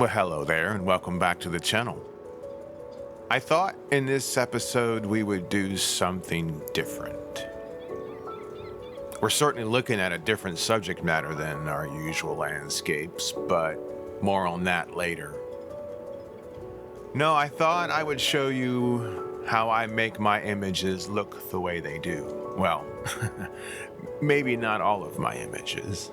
Well, hello there, and welcome back to the channel. I thought in this episode we would do something different. We're certainly looking at a different subject matter than our usual landscapes, but more on that later. No, I thought I would show you how I make my images look the way they do. Well, maybe not all of my images.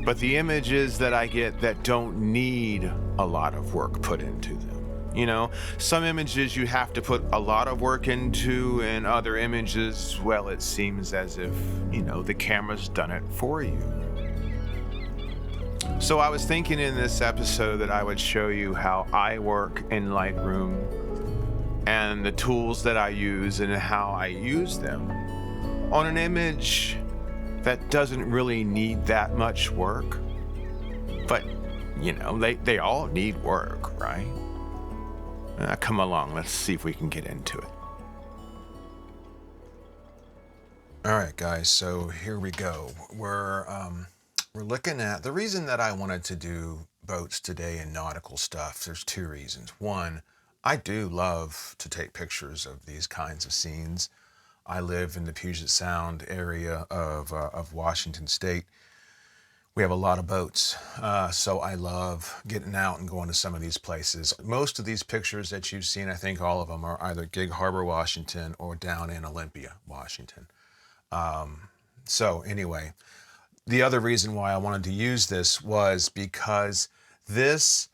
But the images that I get that don't need a lot of work put into them. You know, some images you have to put a lot of work into, and other images, well, it seems as if, the camera's done it for you. So I was thinking in this episode that I would show you how I work in Lightroom and the tools that I use and how I use them on an image that doesn't really need that much work, but they all need work, right? Come along, let's see if we can get into it. All right, guys, so here we go. We're looking at the reason that I wanted to do boats today and nautical stuff. There's two reasons. One, I do love to take pictures of these kinds of scenes. I live in the Puget Sound area of Washington State. We have a lot of boats, so I love getting out and going to some of these places. Most of these pictures that you've seen, I think all of them, are either Gig Harbor, Washington, or down in Olympia, Washington. So anyway, the other reason why I wanted to use this was because this,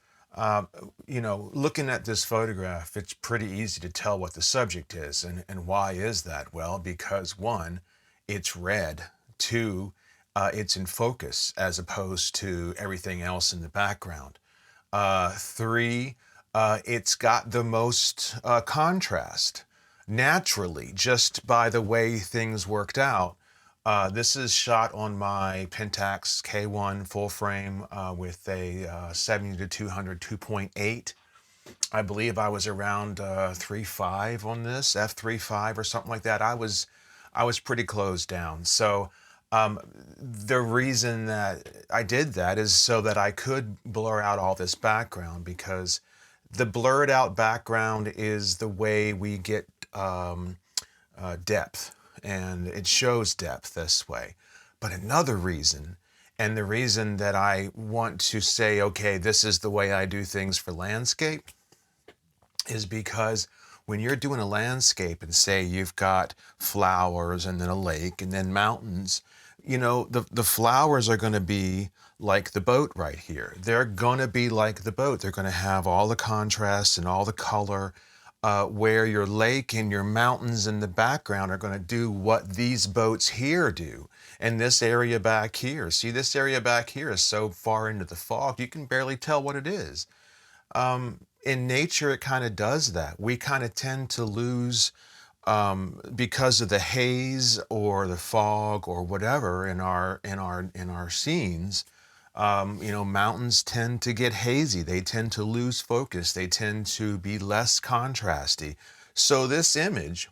looking at this photograph, it's pretty easy to tell what the subject is. And why is that? Well, because one, it's red. Two, it's in focus as opposed to everything else in the background. Three, it's got the most contrast naturally, just by the way things worked out. This is shot on my Pentax K1 full frame with a 70 to 200 2.8. I believe I was around 3.5 on this, f3.5 or something like that. I was pretty closed down. So the reason that I did that is so that I could blur out all this background, because the blurred out background is the way we get depth, and it shows depth this way. But another reason, and the reason that I want to say, okay, this is the way I do things for landscape, is because when you're doing a landscape and say you've got flowers and then a lake and then mountains, the flowers are going to be like the boat right here. They're going to be like the boat. They're going to have all the contrast and all the color, where your lake and your mountains in the background are going to do what these boats here do. And this area back here, see, this area back here is so far into the fog, you can barely tell what it is. In nature, it kind of does that. We kind of tend to lose, because of the haze or the fog or whatever in our scenes. Mountains tend to get hazy. They tend to lose focus. They tend to be less contrasty. So this image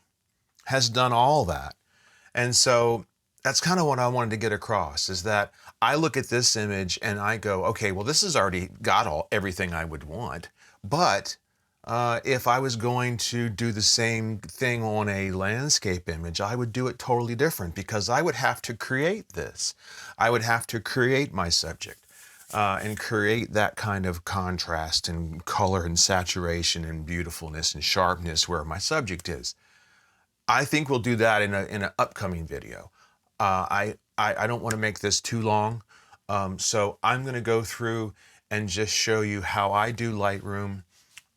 has done all that. And so that's kind of what I wanted to get across, is that I look at this image and I go, okay, well, this has already got everything I would want. But if I was going to do the same thing on a landscape image, I would do it totally different, because I would have to create this. I would have to create my subject and create that kind of contrast and color and saturation and beautifulness and sharpness where my subject is. I think we'll do that in an upcoming video. I don't want to make this too long, so I'm going to go through and just show you how I do Lightroom.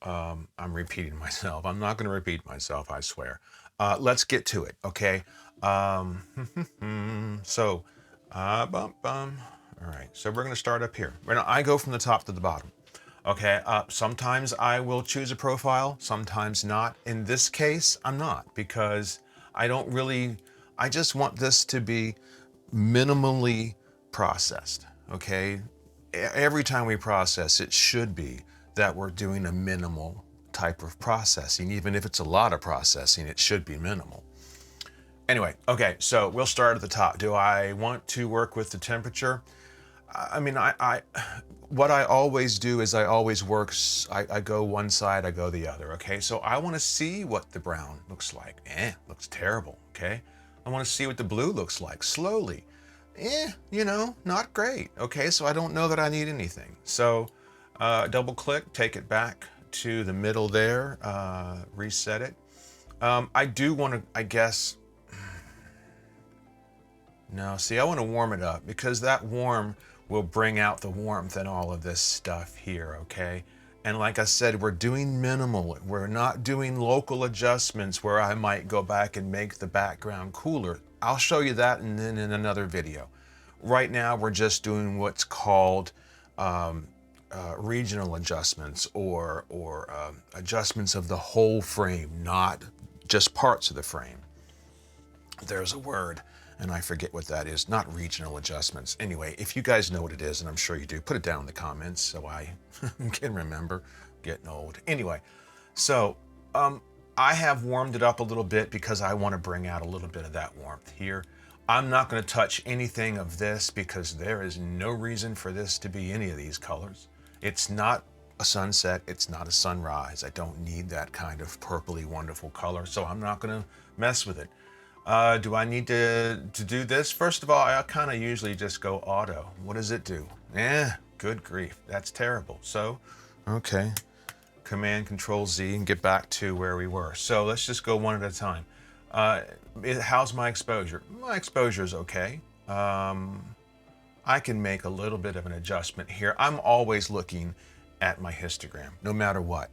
I'm repeating myself. I'm not going to repeat myself, I swear. Let's get to it, okay? So, all right, so we're going to start up here. I go from the top to the bottom, okay? Sometimes I will choose a profile, sometimes not. In this case, I'm not, because I just want this to be minimally processed, okay? Every time we process, it should be that we're doing a minimal type of processing. Even if it's a lot of processing, it should be minimal. Anyway, okay, so we'll start at the top. Do I want to work with the temperature? I mean, what I always do is I always work, I go one side, I go the other, okay? So I want to see what the brown looks like. Looks terrible, okay? I want to see what the blue looks like, slowly. You know, not great, okay? So I don't know that I need anything. So double click, take it back to the middle there, reset it. I do want to, I guess, no, see, I want to warm it up because that warm will bring out the warmth and all of this stuff here, okay? And like I said, we're doing minimal. We're not doing local adjustments where I might go back and make the background cooler. I'll show you that in another video. Right now, we're just doing what's called regional adjustments or adjustments of the whole frame, not just parts of the frame. There's a word, and I forget what that is. Not regional adjustments. Anyway, if you guys know what it is, and I'm sure you do, put it down in the comments so I can remember. Getting old. Anyway, so I have warmed it up a little bit because I want to bring out a little bit of that warmth here. I'm not going to touch anything of this because there is no reason for this to be any of these colors. It's not a sunset. It's not a sunrise. I don't need that kind of purpley wonderful color, so I'm not going to mess with it. Do I need to do this? First of all, I kind of usually just go auto. What does it do? Good grief. That's terrible. So, okay. Command Control Z and get back to where we were. So let's just go one at a time. How's my exposure? My exposure is okay. I can make a little bit of an adjustment here. I'm always looking at my histogram, no matter what.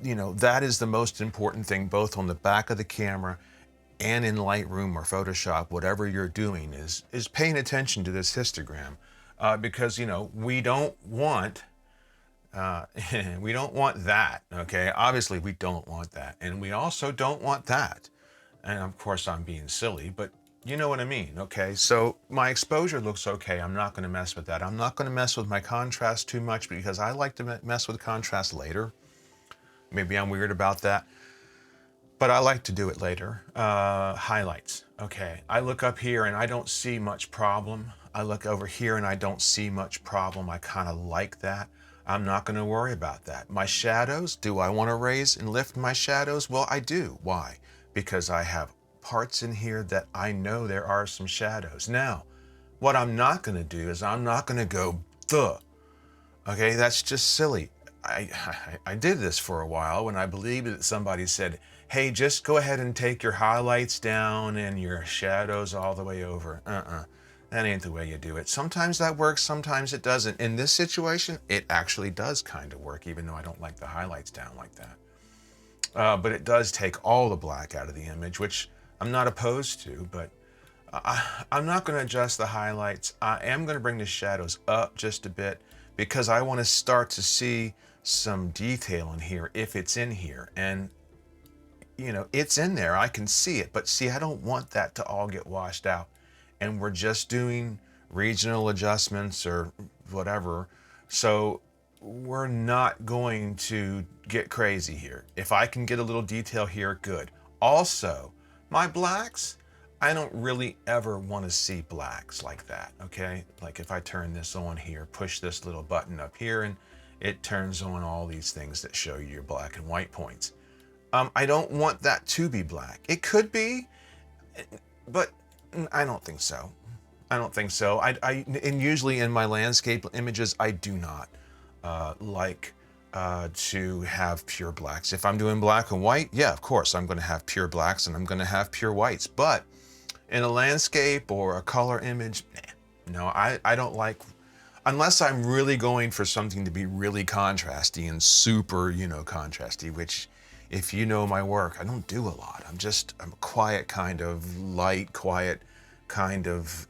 You know, that is the most important thing, both on the back of the camera and in Lightroom or Photoshop, whatever you're doing, is paying attention to this histogram, because you know we don't want we don't want that. Okay, obviously we don't want that, and we also don't want that. And of course, I'm being silly, but you know what I mean. Okay, so my exposure looks okay. I'm not going to mess with that. I'm not going to mess with my contrast too much because I like to mess with contrast later. Maybe I'm weird about that, but I like to do it later. Highlights. Okay, I look up here and I don't see much problem. I look over here and I don't see much problem. I kind of like that. I'm not going to worry about that. My shadows, do I want to raise and lift my shadows? Well, I do. Why? Because I have parts in here that I know there are some shadows. Now, what I'm not going to do is I'm not going to go, okay, that's just silly. I did this for a while when I believed that somebody said, hey, just go ahead and take your highlights down and your shadows all the way over. That ain't the way you do it. Sometimes that works, sometimes it doesn't. In this situation, it actually does kind of work, even though I don't like the highlights down like that. But it does take all the black out of the image, which I'm not opposed to, but I'm not going to adjust the highlights. I am going to bring the shadows up just a bit because I want to start to see some detail in here if it's in here. And you know, it's in there, I can see it, but see, I don't want that to all get washed out. And we're just doing regional adjustments or whatever. So we're not going to get crazy here. If I can get a little detail here, good. Also, my blacks, I don't really ever want to see blacks like that, okay? Like if I turn this on here, push this little button up here, and it turns on all these things that show you your black and white points. I don't want that to be black. It could be, but I don't think so. I don't think so. And usually in my landscape images, I do not like to have pure blacks. If I'm doing black and white, yeah, of course, I'm going to have pure blacks and I'm going to have pure whites. But in a landscape or a color image, no, I don't like, unless I'm really going for something to be really contrasty and super, you know, contrasty, which if you know my work, I don't do a lot. I'm a quiet kind of light, quiet kind of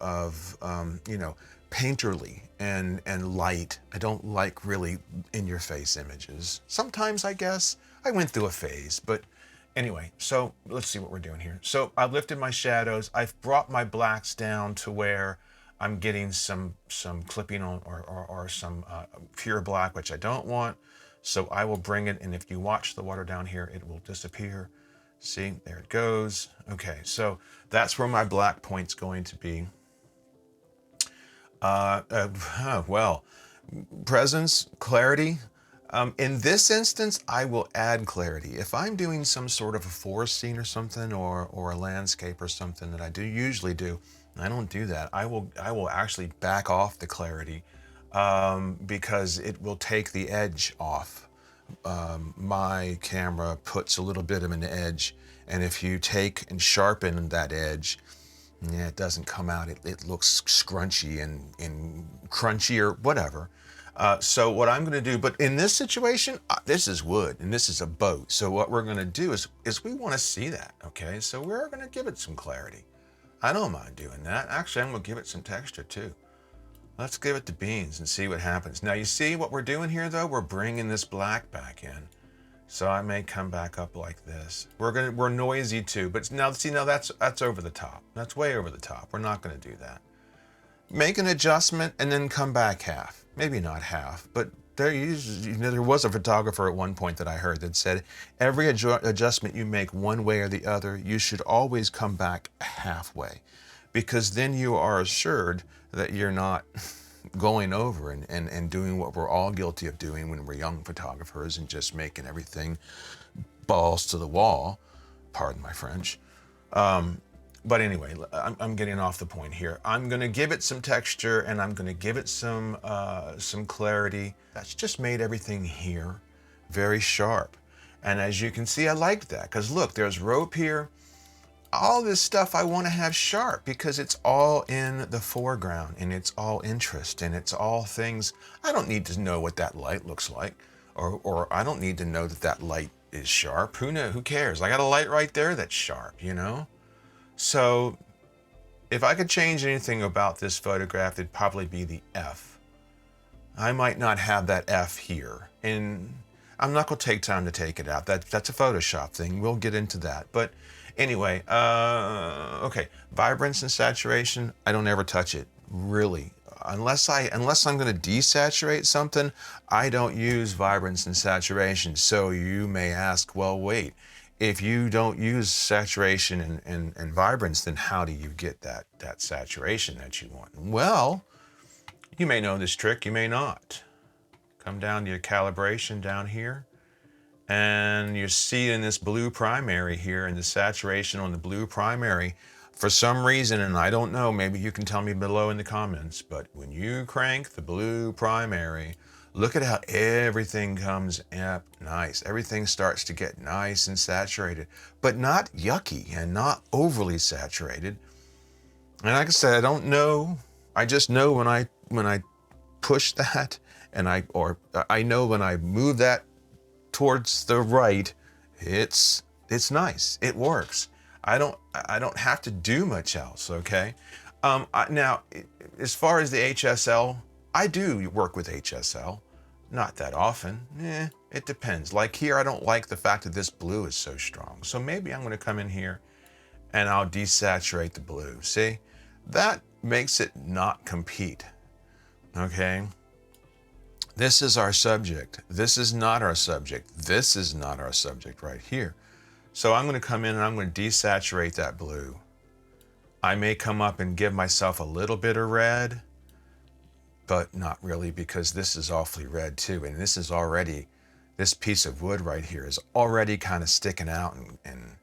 you know, painterly and light. I don't like really in-your-face images. Sometimes, I guess. I went through a phase, but anyway, so let's see what we're doing here. So I've lifted my shadows. I've brought my blacks down to where I'm getting some clipping on or some pure black, which I don't want. So I will bring it, and if you watch the water down here, it will disappear. See, there it goes. Okay, so that's where my black point's going to be. Well, presence, clarity. In this instance, I will add clarity. If I'm doing some sort of a forest scene or something, or a landscape or something that I do usually do, I don't do that. I will actually back off the clarity, because it will take the edge off. My camera puts a little bit of an edge, and if you take and sharpen that edge, yeah, it doesn't come out. It looks scrunchy and crunchy or whatever. So what I'm going to do, but in this situation, this is wood and this is a boat. So what we're going to do is we want to see that. Okay, so we're going to give it some clarity. I don't mind doing that. Actually, I'm going to give it some texture too. Let's give it the beans and see what happens. Now you see what we're doing here though? We're bringing this black back in. So I may come back up like this. We're noisy too, but now see, now that's over the top. That's way over the top. We're not going to do that. Make an adjustment and then come back half. Maybe not half, but there was a photographer at one point that I heard that said every adjustment you make one way or the other, you should always come back halfway, because then you are assured that you're not going over and doing what we're all guilty of doing when we're young photographers and just making everything balls to the wall. Pardon my French. But anyway, I'm getting off the point here. I'm going to give it some texture and I'm going to give it some clarity. That's just made everything here very sharp. And as you can see, I liked that because look, there's rope here. All this stuff I want to have sharp because it's all in the foreground and it's all interest and it's all things. I don't need to know what that light looks like, or I don't need to know that that light is sharp. Who knows? Who cares? I got a light right there that's sharp, you know? So if I could change anything about this photograph, it'd probably be the F. I might not have that F here, and I'm not going to take time to take it out. That's a Photoshop thing. We'll get into that. But anyway, okay, vibrance and saturation, I don't ever touch it, really. Unless I'm going to desaturate something, I don't use vibrance and saturation. So you may ask, well, wait, if you don't use saturation and vibrance, then how do you get that saturation that you want? Well, you may know this trick, you may not. Come down to your calibration down here, and you see in this blue primary here, and the saturation on the blue primary, for some reason, and I don't know, maybe you can tell me below in the comments, but when you crank the blue primary, look at how everything comes up nice. Everything starts to get nice and saturated, but not yucky and not overly saturated. And like I said, I don't know. I just know when I push that, and I know when I move that towards the right, it's nice. It works. I don't have to do much else. Okay. Now, as far as the HSL, I do work with HSL. Not that often. It depends. Like here, I don't like the fact that this blue is so strong. So maybe I'm going to come in here and I'll desaturate the blue. See? That makes it not compete. Okay? This is our subject. This is not our subject. This is not our subject right here. So I'm going to come in and I'm going to desaturate that blue. I may come up and give myself a little bit of red, but not really, because this is awfully red too. And this is already, this piece of wood right here is already kind of sticking out. And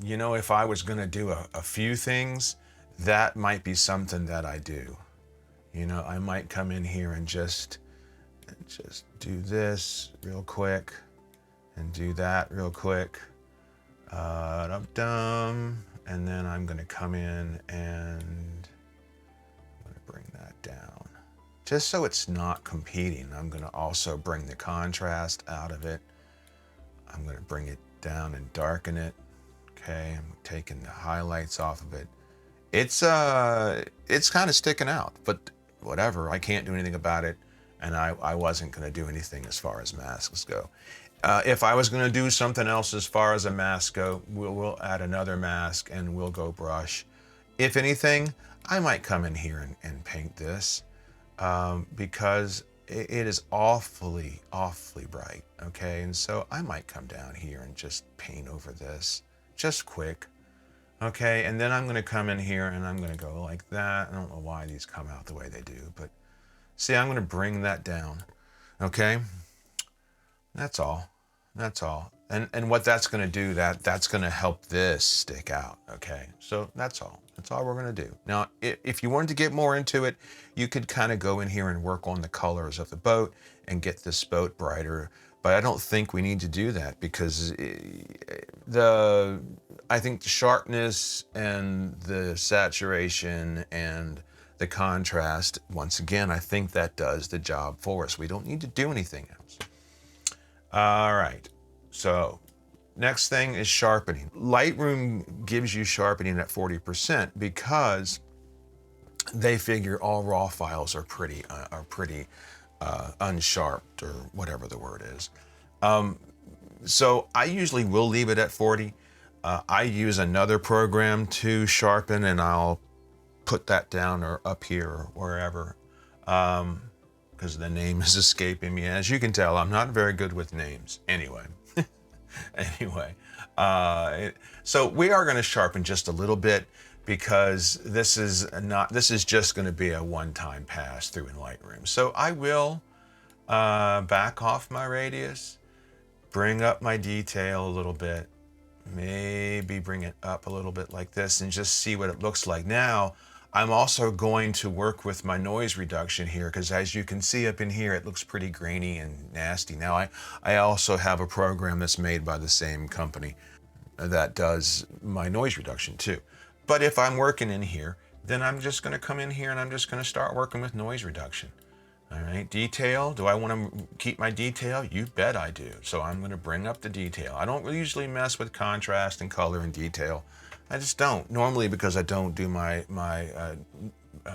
you know, if I was going to do a few things, that might be something that I do. You know, I might come in here and just do this real quick and do that real quick. And then I'm going to come in and I'm going to bring that down. Just so it's not competing, I'm going to also bring the contrast out of it. I'm going to bring it down and darken it. Okay, I'm taking the highlights off of it. It's kind of sticking out, but whatever, I can't do anything about it. And I wasn't going to do anything as far as masks go. If I was going to do something else as far as a mask go, we'll add another mask and we'll go brush. If anything, I might come in here and paint this because it is awfully bright, okay? And so I might come down here and just paint over this, just quick. Okay, and then I'm going to come in here and I'm going to go like that. I don't know why these come out the way they do, but see, I'm going to bring that down. Okay, that's all. That's all. And what that's going to do, that's going to help this stick out. Okay, so that's all. That's all we're going to do. Now, if you wanted to get more into it, you could kind of go in here and work on the colors of the boat and get this boat brighter. But I don't think we need to do that because I think the sharpness and the saturation and the contrast, once again, I think that does the job for us. We don't need to do anything else. All right, so next thing is sharpening. Lightroom gives you sharpening at 40% because they figure all raw files are pretty unsharped, or whatever the word is. So I usually will leave it at 40. I use another program to sharpen, and I'll put that down or up here or wherever, because the name is escaping me. As you can tell, I'm not very good with names. Anyway, so we are going to sharpen just a little bit because this is just going to be a one-time pass through in Lightroom. So I will back off my radius, bring up my detail a little bit, maybe bring it up a little bit like this, and just see what it looks like. Now, I'm also going to work with my noise reduction here because, as you can see up in here, it looks pretty grainy and nasty. Now, I also have a program that's made by the same company that does my noise reduction too. But if I'm working in here, then I'm just going to come in here and I'm just going to start working with noise reduction. All right, detail. Do I want to keep my detail? You bet I do. So I'm going to bring up the detail. I don't usually mess with contrast and color and detail. I just don't. Normally because I don't do my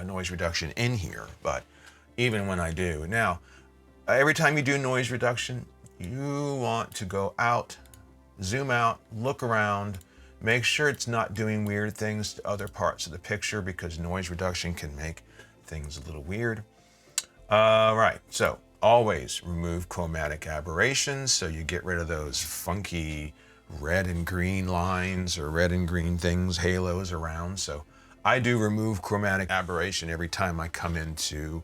noise reduction in here, but even when I do. Now, every time you do noise reduction, you want to go out, zoom out, look around, make sure it's not doing weird things to other parts of the picture because noise reduction can make things a little weird. Right, so always remove chromatic aberrations, so you get rid of those funky red and green lines or red and green things, halos around. So I do remove chromatic aberration every time I come into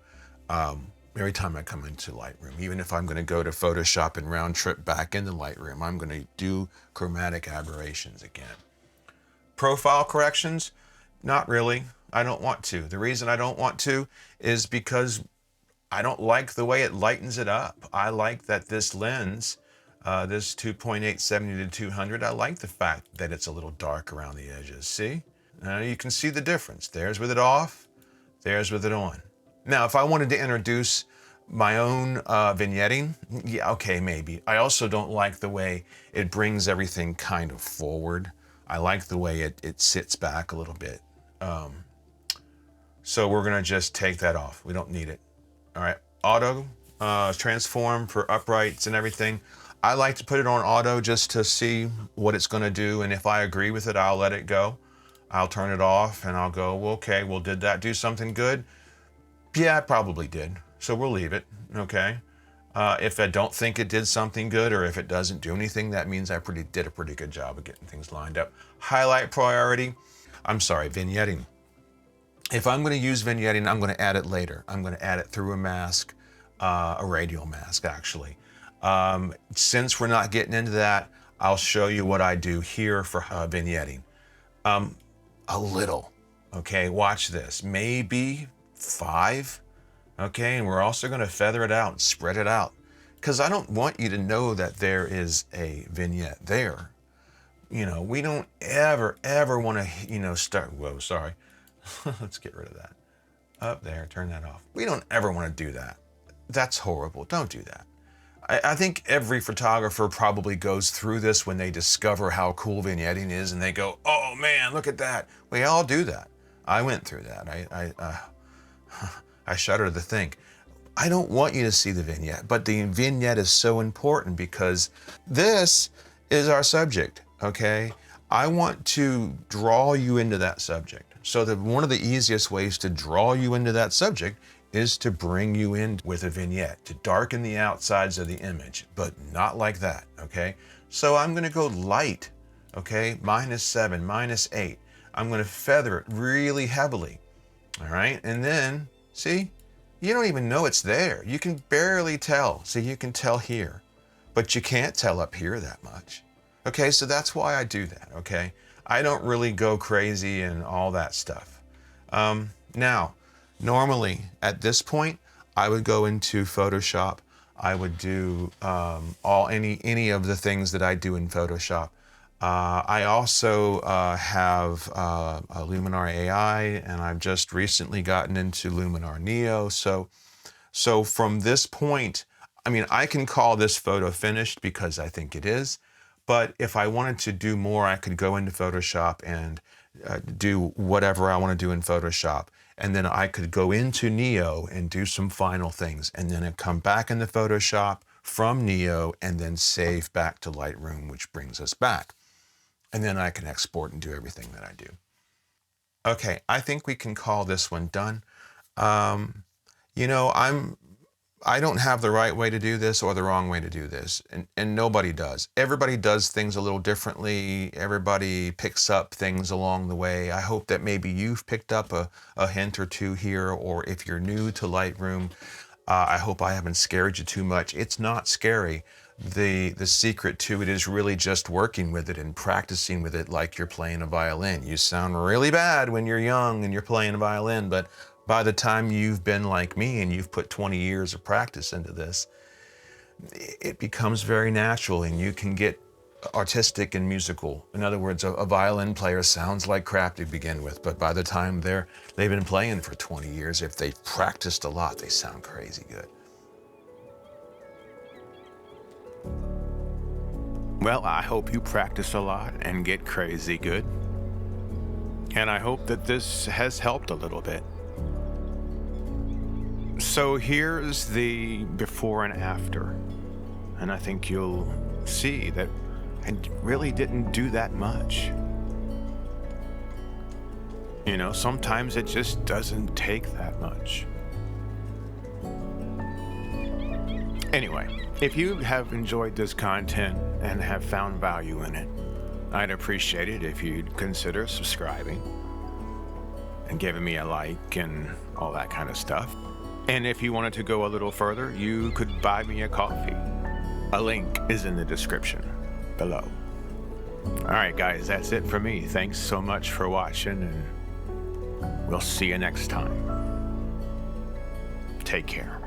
Lightroom. Even if I'm going to go to Photoshop and round trip back into Lightroom, I'm going to do chromatic aberrations again. Profile corrections, not really. I don't want to. The reason I don't want to is because I don't like the way it lightens it up. I like that this lens, this 2.870 to 200, I like the fact that it's a little dark around the edges. See? Now you can see the difference. There's with it off, there's with it on. Now, if I wanted to introduce my own vignetting, yeah, okay, maybe. I also don't like the way it brings everything kind of forward. I like the way it sits back a little bit. So we're gonna just take that off. We don't need it. All right, auto transform for uprights and everything. I like to put it on auto just to see what it's going to do, and if I agree with it, I'll let it go. I'll turn it off and I'll go, well, okay, well, did that do something good? Yeah, it probably did, so we'll leave it, okay? If I don't think it did something good, or if it doesn't do anything, that means I did a pretty good job of getting things lined up. Highlight priority, vignetting. If I'm going to use vignetting, I'm going to add it later. I'm going to add it through a mask, a radial mask, actually. Since we're not getting into that, I'll show you what I do here for vignetting. A little, okay? Watch this. Maybe 5, okay? And we're also going to feather it out and spread it out because I don't want you to know that there is a vignette there. You know, we don't ever want to, start, whoa, sorry. Let's get rid of that. Up there, turn that off. We don't ever want to do that. That's horrible. Don't do that. I think every photographer probably goes through this when they discover how cool vignetting is and they go, oh man, look at that. We all do that. I went through that. I shudder to think. I don't want you to see the vignette, but the vignette is so important because this is our subject, okay? I want to draw you into that subject. So that one of the easiest ways to draw you into that subject is to bring you in with a vignette, to darken the outsides of the image, but not like that, okay? So I'm gonna go light, okay? -7, -8. I'm going to feather it really heavily. All right. And then, see, you don't even know it's there. You can barely tell. See, you can tell here, but you can't tell up here that much. Okay, so that's why I do that, okay? I don't really go crazy and all that stuff. Now, normally at this point, I would go into Photoshop. I would do any of the things that I do in Photoshop. I also have a Luminar Ai, and I've just recently gotten into Luminar Neo. So from this point, I mean, I can call this photo finished because I think it is. But if I wanted to do more, I could go into Photoshop and do whatever I want to do in Photoshop. And then I could go into Neo and do some final things. And then I'd come back into Photoshop from Neo and then save back to Lightroom, which brings us back. And then I can export and do everything that I do. Okay, I think we can call this one done. You know, I don't have the right way to do this or the wrong way to do this, and nobody does. Everybody does things a little differently. Everybody picks up things along the way. I hope that maybe you've picked up a hint or two here, or if you're new to Lightroom, I hope I haven't scared you too much. It's not scary. The secret to it is really just working with it and practicing with it like you're playing a violin. You sound really bad when you're young and you're playing a violin, but by the time you've been like me and you've put 20 years of practice into this, it becomes very natural and you can get artistic and musical. In other words, a violin player sounds like crap to begin with, but by the time they've been playing for 20 years, if they've practiced a lot, they sound crazy good. Well, I hope you practice a lot and get crazy good. And I hope that this has helped a little bit. So here's the before and after. And I think you'll see that I really didn't do that much. You know, sometimes it just doesn't take that much. Anyway, if you have enjoyed this content and have found value in it, I'd appreciate it if you'd consider subscribing and giving me a like and all that kind of stuff. And if you wanted to go a little further, you could buy me a coffee. A link is in the description below. All right, guys, that's it for me. Thanks so much for watching, and we'll see you next time. Take care.